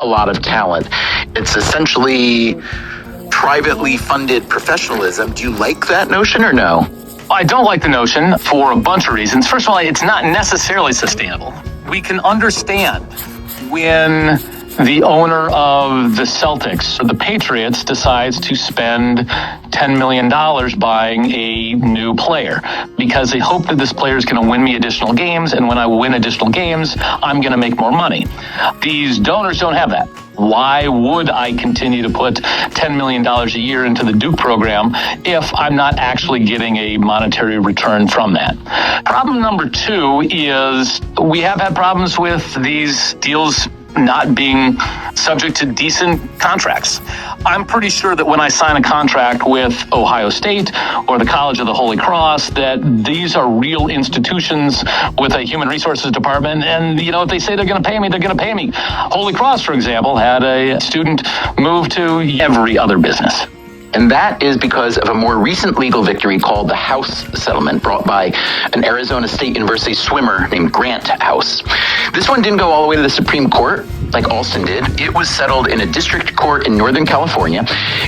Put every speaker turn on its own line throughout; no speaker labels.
a lot of talent. It's essentially privately funded professionalism. Do you like that notion or no?
I don't like the notion for a bunch of reasons. First of all, it's not necessarily sustainable. We can understand when the owner of the Celtics or the Patriots decides to spend $10 million buying a new player because they hope that this player is going to win me additional games, and when I win additional games, I'm going to make more money. These donors don't have that. Why would I continue to put $10 million a year into the Duke program if I'm not actually getting a monetary return from that? Problem number two is we have had problems with these deals not being subject to decent contracts. I'm pretty sure that when I sign a contract with Ohio State or the College of the Holy Cross, that these are real institutions with a human resources department, and if they say they're going to pay me, they're going to pay me. Holy Cross, for example, had a student move to every other business.
And that is because of a more recent legal victory called the House Settlement, brought by an Arizona State University swimmer named Grant House. This one didn't go all the way to the Supreme Court, like Alston did. It was settled in a district court in Northern California.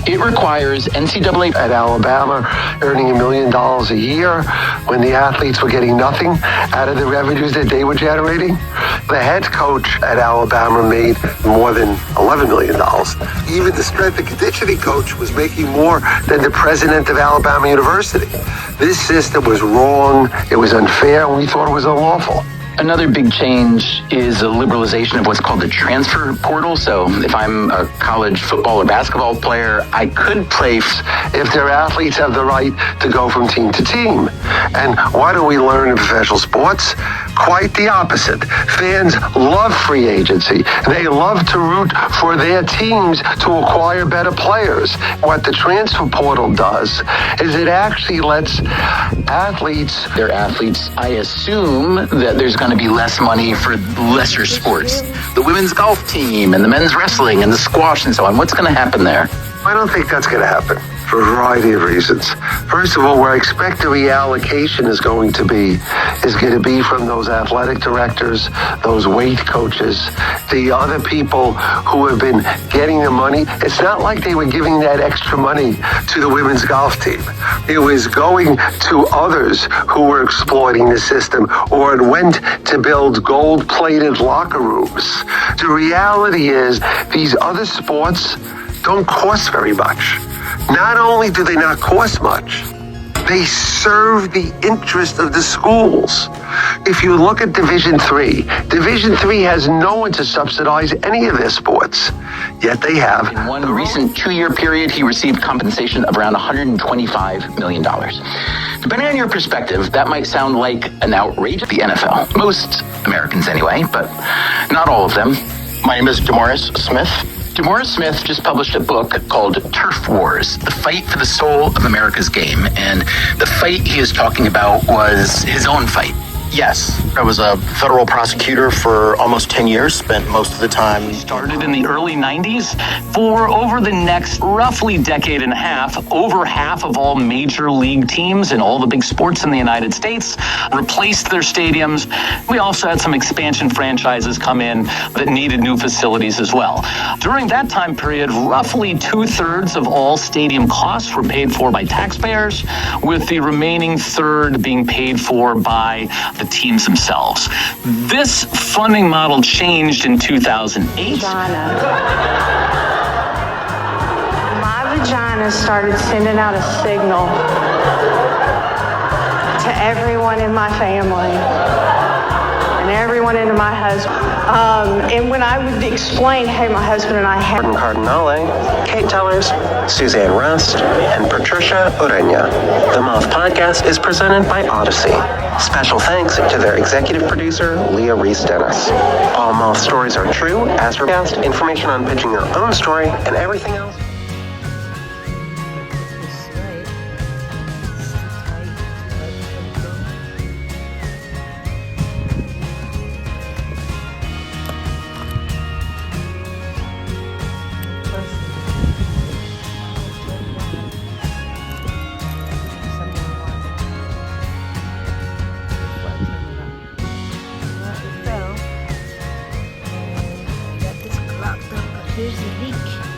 It requires NCAA
at Alabama earning $1 million a year when the athletes were getting nothing out of the revenues that they were generating. The head coach at Alabama made more than $11 million. Even the strength and conditioning coach was making more than the president of Alabama University. This system was wrong, it was unfair, and we thought it was unlawful.
Another big change is the liberalization of what's called the transfer portal. So if I'm a college football or basketball player, I could play
if their athletes have the right to go from team to team. And what do we learn in professional sports? Quite the opposite. Fans love free agency. They love to root for their teams to acquire better players. What the transfer portal does is it actually lets
their athletes, I assume that there's going to be less money for lesser sports. The women's golf team and the men's wrestling and the squash and so on. What's going to happen there?
I don't think that's going to happen for a variety of reasons. First of all, where I expect the reallocation is going to be from those athletic directors, those weight coaches, the other people who have been getting the money. It's not like they were giving that extra money to the women's golf team. It was going to others who were exploiting the system, or it went to build gold-plated locker rooms. The reality is these other sports don't cost very much. Not only do they not cost much, they serve the interest of the schools. If you look at Division III has no one to subsidize any of their sports, yet they have.
In one recent 2-year period, he received compensation of around $125 million. Depending on your perspective, that might sound like an outrage. The NFL, most Americans anyway, but not all of them. My name is DeMaurice Smith. DeMaurice Smith just published a book called Turf Wars, The Fight for the Soul of America's Game. And the fight he is talking about was his own fight.
Yes, I was a federal prosecutor for almost 10 years, spent most of the time.
Started in the early 90s. For over the next roughly decade and a half, over half of all major league teams in all the big sports in the United States replaced their stadiums. We also had some expansion franchises come in that needed new facilities as well. During that time period, roughly 2/3 of all stadium costs were paid for by taxpayers, with the remaining third being paid for by the teams themselves. This funding model changed in 2008.
My vagina started sending out a signal to everyone in my family and everyone into my husband. And when I would explain, hey, my husband and I have...
Gordon Cardinale, Kate Tellers, Suzanne Rust, and Patricia Ureña. The Moth Podcast is presented by Odyssey. Special thanks to their executive producer, Leah Reese-Dennis. All Moth stories are true, as forecast. Information on pitching your own story and everything else.
Got this clocked up. Here's the leak.